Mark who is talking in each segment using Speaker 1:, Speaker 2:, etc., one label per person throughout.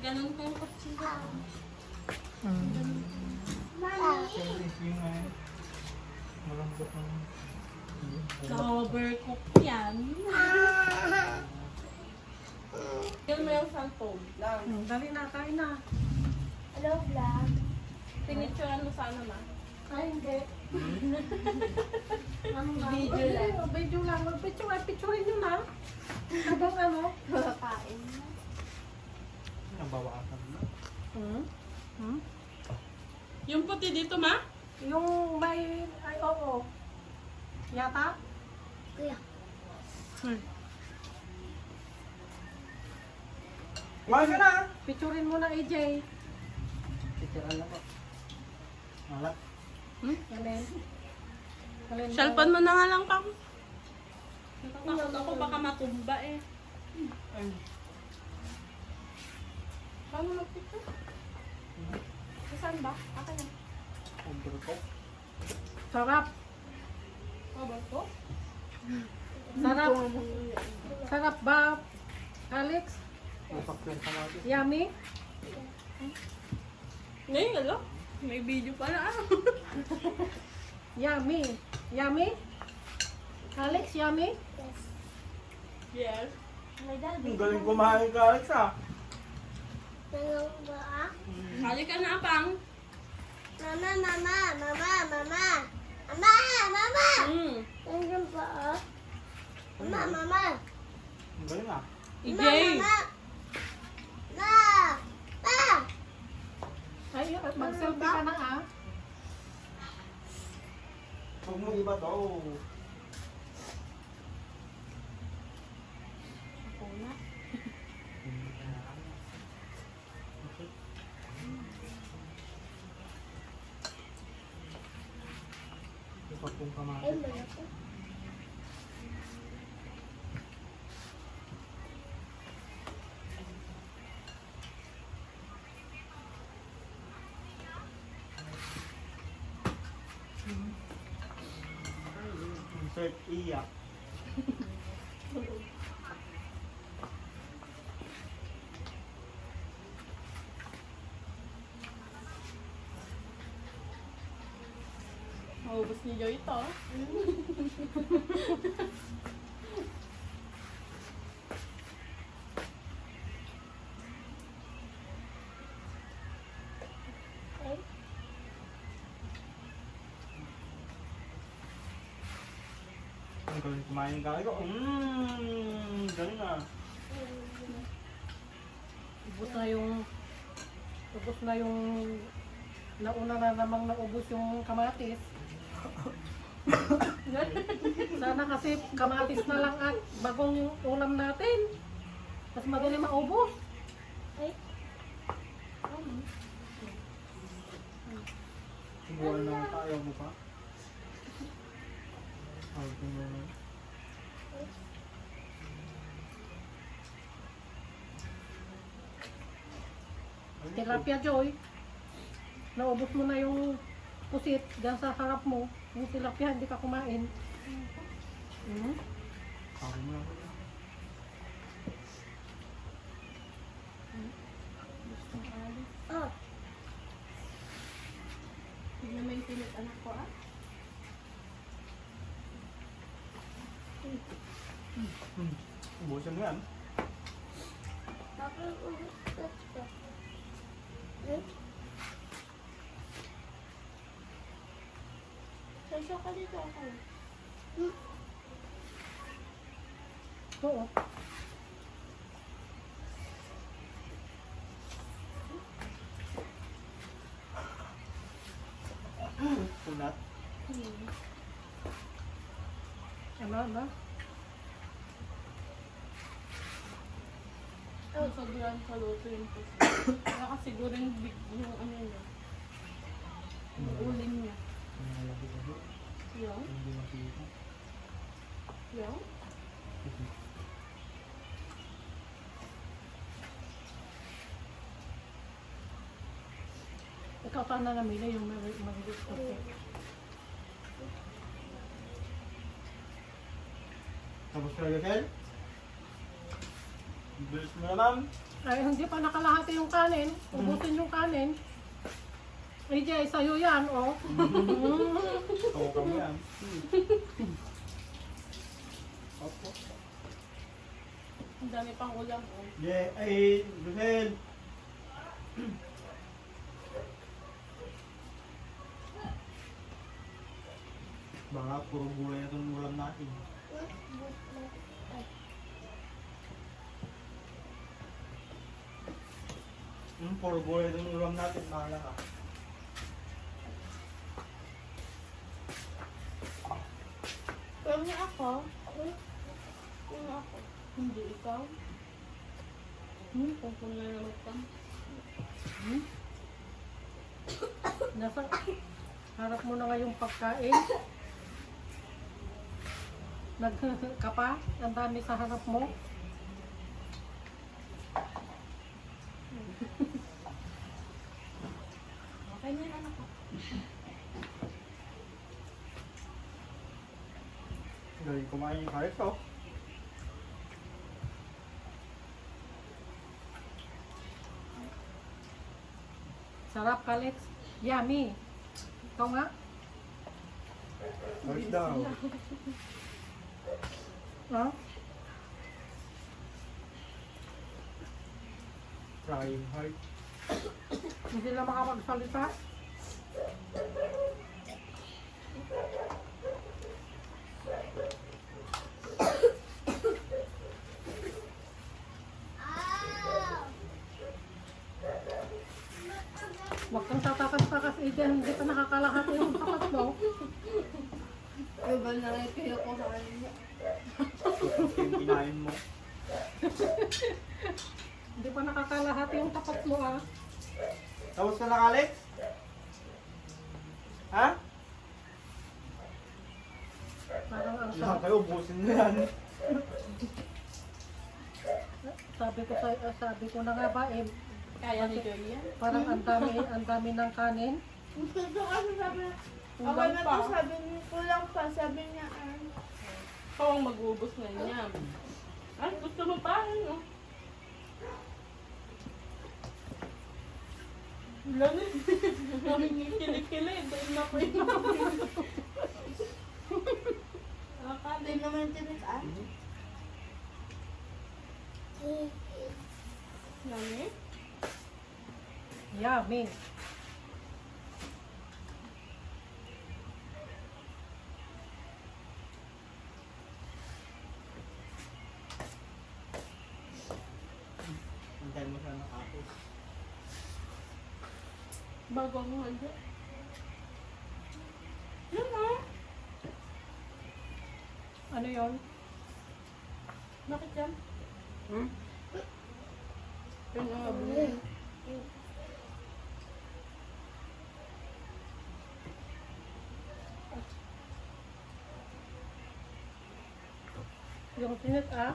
Speaker 1: Ganun kong kutsilyo.
Speaker 2: Siyempre, yung malambot ng...
Speaker 1: Na-overcook yan. Yun mo yung cellphone.
Speaker 3: Dali na, kain na.
Speaker 4: Hello, vlog.
Speaker 1: Pinicturean mo sana ma.
Speaker 3: Ay, hindi. Ano lang?
Speaker 1: Video lang.
Speaker 3: Video lang. Picturein nyo na. Habang ano?
Speaker 4: Kakain na.
Speaker 2: Nabawasan na.
Speaker 1: Yung puti dito ma?
Speaker 3: Yung may... Ay, oo. Yata?
Speaker 4: Kuya.
Speaker 2: Kumain ka na!
Speaker 3: Picturein mo na, AJ.
Speaker 2: Titiran lang po. Malat.
Speaker 3: Alin? Alin?
Speaker 1: Cellphone mo na nga lang pang. Natatakot ako baka matumba eh.
Speaker 2: Ay.
Speaker 1: Paano mag-picture? Saan ba? Aka na.
Speaker 2: Overcook.
Speaker 3: Sarap.
Speaker 1: Aba ko?
Speaker 3: Sarap. Sarap ba, Alex?
Speaker 2: Masak yung kamatis.
Speaker 3: Yummy?
Speaker 1: Ngayon alo? May video pala ah.
Speaker 3: Yummy. Yummy? Alex, yummy?
Speaker 4: Yes.
Speaker 1: Yes.
Speaker 4: May dad.
Speaker 2: Ang galing kumain ka, Alex ah.
Speaker 4: Tulong ba ah?
Speaker 1: Hali ka na pang.
Speaker 4: Mama, mama, mama, mama. Mama, mama. Tulong ba ah? Mama, mama.
Speaker 2: Ang galing ah.
Speaker 1: EJ.
Speaker 4: Mama. Ma. Ma.
Speaker 3: Ay, mag-selfie ka na ah.
Speaker 2: Huwag mo iba daw.
Speaker 1: Ako na.
Speaker 2: Masak yung
Speaker 4: Ay,
Speaker 2: kamatis.
Speaker 4: malaki.
Speaker 2: Insert iyak.
Speaker 1: Maubos ni Joy ito.
Speaker 4: Ay.
Speaker 2: Ang galing kumain ka. Galing ah.
Speaker 3: Ubus na yung nauna na namang naubos yung kamatis. Sana kasi kamatis na lang at bagong yung ulam natin. Mas madali maubos.
Speaker 4: Ay.
Speaker 2: Subuhan lang tayo mo pa. Ayaw mo na.
Speaker 3: Tilapia, Joy. Naubos mo na yung pusit dyan sa harap mo. Yung tilapia, hindi ka kumain.
Speaker 2: Ayaw mo na.
Speaker 4: Oh.
Speaker 1: Tignan mo yung pinit anak ko ah.
Speaker 2: Ubusin mo yan.
Speaker 4: Tapos ubus ko.
Speaker 1: Sasya ka dito ako.
Speaker 3: Oo.
Speaker 2: Kunat.
Speaker 3: Ano?
Speaker 1: Sobrang kaluto yung puso. Kaya kasi siguro yung big yung ano niya. Yung uling niya. Yung?
Speaker 2: Hindi makita.
Speaker 1: Yung?
Speaker 3: Ikaw pa na namili yung mag-gusto ko.
Speaker 2: Tapos ka, Yosel? Bilis mo naman.
Speaker 3: Ay, hindi pa nakalahati yung kanin. Ubusin yung kanin. AJ, sa'yo yan, oh.
Speaker 2: Tawagan mo yan. Opo.
Speaker 1: Ang dami pang ulam. Oh.
Speaker 2: Yeah, ay, Rosel. Baka puro gulay na itong ulam natin. Puro gulay itong ulam natin. Mahala ka.
Speaker 4: Pero niya ako. Niya ako.
Speaker 1: Hindi ikaw. Kung na naman ka.
Speaker 3: Nasa harap mo na nga yung pagkain. Nagka pa? Ang dami sa harap mo.
Speaker 1: Okay na yan, anak ko.
Speaker 2: Galing kumain yung karet ko.
Speaker 3: Sarap, Alex. Yummy. Ikaw nga.
Speaker 2: Karet daw.
Speaker 3: Ha?
Speaker 2: Trying hard.
Speaker 3: Hindi na makapagsalita. Huwag kang tatakas-takas, Eden. Hindi pa nakakalahati yung tapat mo.
Speaker 1: Iba na rin kayo ko sa kanya.
Speaker 2: Yung kinain mo.
Speaker 3: Hindi pa nakakalahati yung tapat mo, ah.
Speaker 2: Tapos ka na, Alex? Ha?
Speaker 3: Parang ang
Speaker 2: Lahat
Speaker 3: sarap.
Speaker 2: kayo, ubusin mo yan.
Speaker 3: Sabi ko na nga ba, eh,
Speaker 1: Kaya ni Joy yan.
Speaker 3: parang ang dami ng kanin.
Speaker 4: Gusto kasi sabi niya,
Speaker 1: Kulang
Speaker 4: okay na
Speaker 1: pa.
Speaker 4: to, sabi niya, kulang pa, sabi niya,
Speaker 1: Ikaw ang mag-uubos na niya. Ay, gusto mo pa? Ano? Lamig. Lamig yung kilikili. Dahil na po yung
Speaker 4: hindi naman tinis,
Speaker 1: Lamig?
Speaker 3: Yummy.
Speaker 2: Hintayin mo siya nakapos.
Speaker 1: Bago mo handa. Yan ah.
Speaker 3: Ano yon?
Speaker 1: Bakit yan?
Speaker 3: Hmm?
Speaker 1: Yan ang abulin.
Speaker 3: Yung tinit, ah.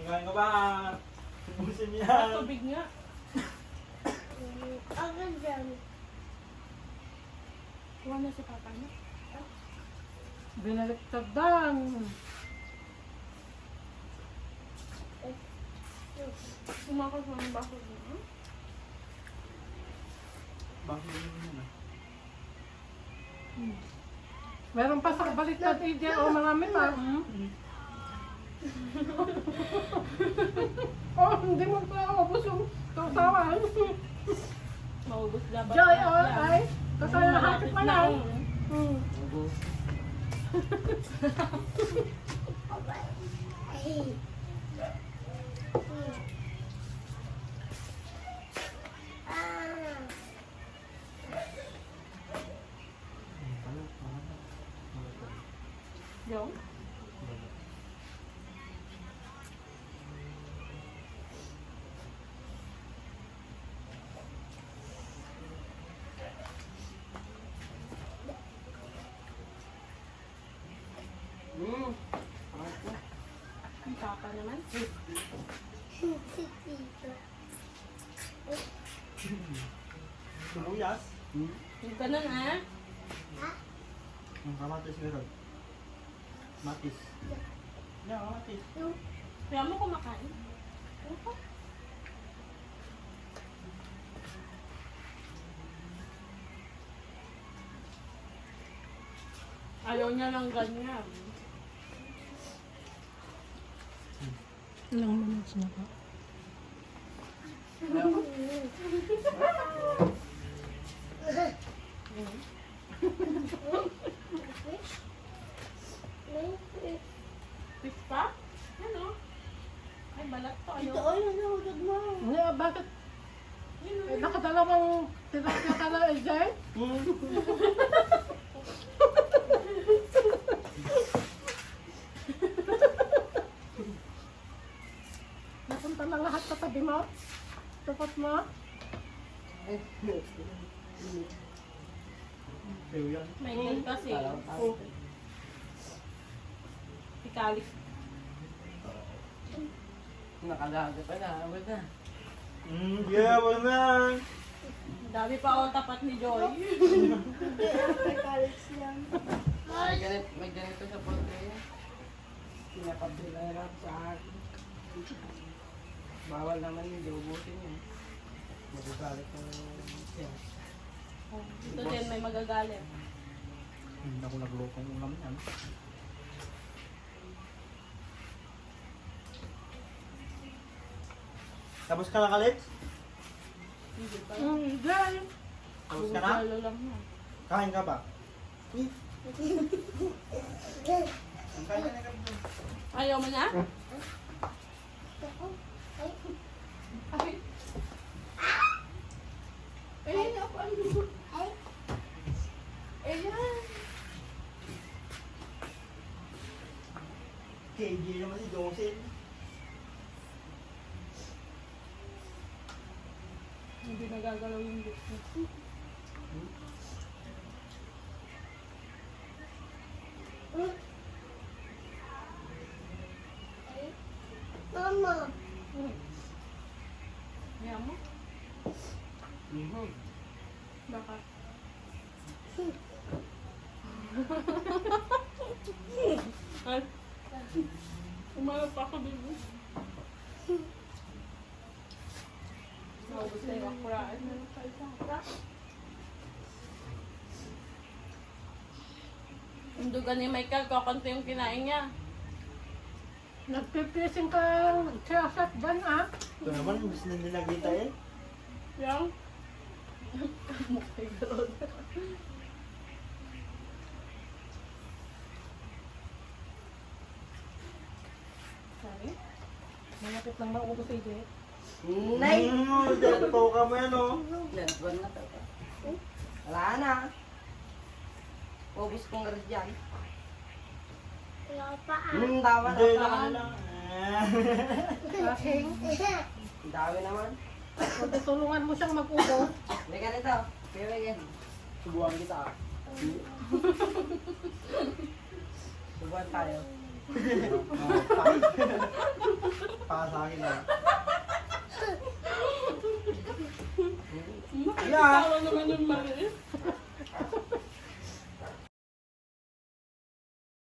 Speaker 2: Kain ka ba? Ubusin mo
Speaker 1: Ah,
Speaker 2: yan.
Speaker 1: tubig nga.
Speaker 4: Agad dyan.
Speaker 1: Kuha na si papa niya.
Speaker 3: Binaliktad dan.
Speaker 1: Sumakot mo ang bakod mo.
Speaker 2: Bakit yun yun ah?
Speaker 3: Meron pa sa baliktad, AJ. O, marami pa. Hmm? Oh, hindi mo pa ubos yung tutawan.
Speaker 1: Maubos dapat.
Speaker 3: Joy, oh, ay. Kakalahati pa lang. Hmm.
Speaker 1: Yung? Ang papa naman.
Speaker 2: Luyas.
Speaker 1: Yung ganun ah.
Speaker 2: Ang kamatis meron. Matis. Yeah, kamatis.
Speaker 1: Kaya mo kumakain. Ano pa? Ayaw niya ng ganyan.
Speaker 3: Ilang minutes na ba?
Speaker 1: Fish pa? Ano? Ay, balat to.
Speaker 4: Ito,
Speaker 1: Ayaw.
Speaker 4: ay, nahulog mo.
Speaker 3: Bakit? Nakadalawang tilapia ka na, Jay? Napunta na lahat sa tabi mo? Tapat mo?
Speaker 2: Sayo yan.
Speaker 1: May ganun kasi. Tikalik.
Speaker 5: Nakalaga pa na, abad na.
Speaker 2: Yeah, wala na.
Speaker 1: Dami pa ako tapat ni Joy.
Speaker 4: Hindi, after college lang.
Speaker 5: May ganito sa poultry. Pinapapilala sa akin. Bawal naman yung diubusin yun. Magagalit ng siya.
Speaker 1: Ito din, may magagalit.
Speaker 2: Hindi ako nagluto ng ulam yan. Tapos ka na, Kalix?
Speaker 1: Hindi pa.
Speaker 3: Jay!
Speaker 2: Tapos ka na?
Speaker 1: Galo lang na.
Speaker 2: Kain ka ba? Ang kain ka na kami.
Speaker 1: Ayaw mo na? Ay. Ay, ako ang gusto. Ayan.
Speaker 2: KJ naman si Joseph.
Speaker 1: Hindi nagagalaw yung gusto.
Speaker 4: Mama.
Speaker 1: Ayaw mo? Baka. Ay. Umarap pa ako dito. Naubos na yung akuraan. Meron pa isang akura. Yung duga ni Michael, kakanto yung kinain niya.
Speaker 3: Nagpipising ka siyasat dyan, ah?
Speaker 2: Ito naman, imbis na nilagita eh.
Speaker 1: Yang? Mukhay gano'n. Sorry?
Speaker 3: Malapit lang maubos si Jay.
Speaker 5: Nay!
Speaker 2: Dito ka mo yan oh.
Speaker 5: Ladwan na to. Wala na. Ubus kong rin dyan.
Speaker 4: Wala pa ah.
Speaker 5: Tawa na
Speaker 2: Hindi
Speaker 5: pa.
Speaker 2: lang lang.
Speaker 3: Kasing,
Speaker 5: Ang dami naman.
Speaker 3: matutulungan mo siyang mag-ubos.
Speaker 5: May ganito. Pibigyan. Subuhan kita. Subuhan tayo.
Speaker 2: Para sa akin lang.
Speaker 1: Nakakatawa naman yung Maria.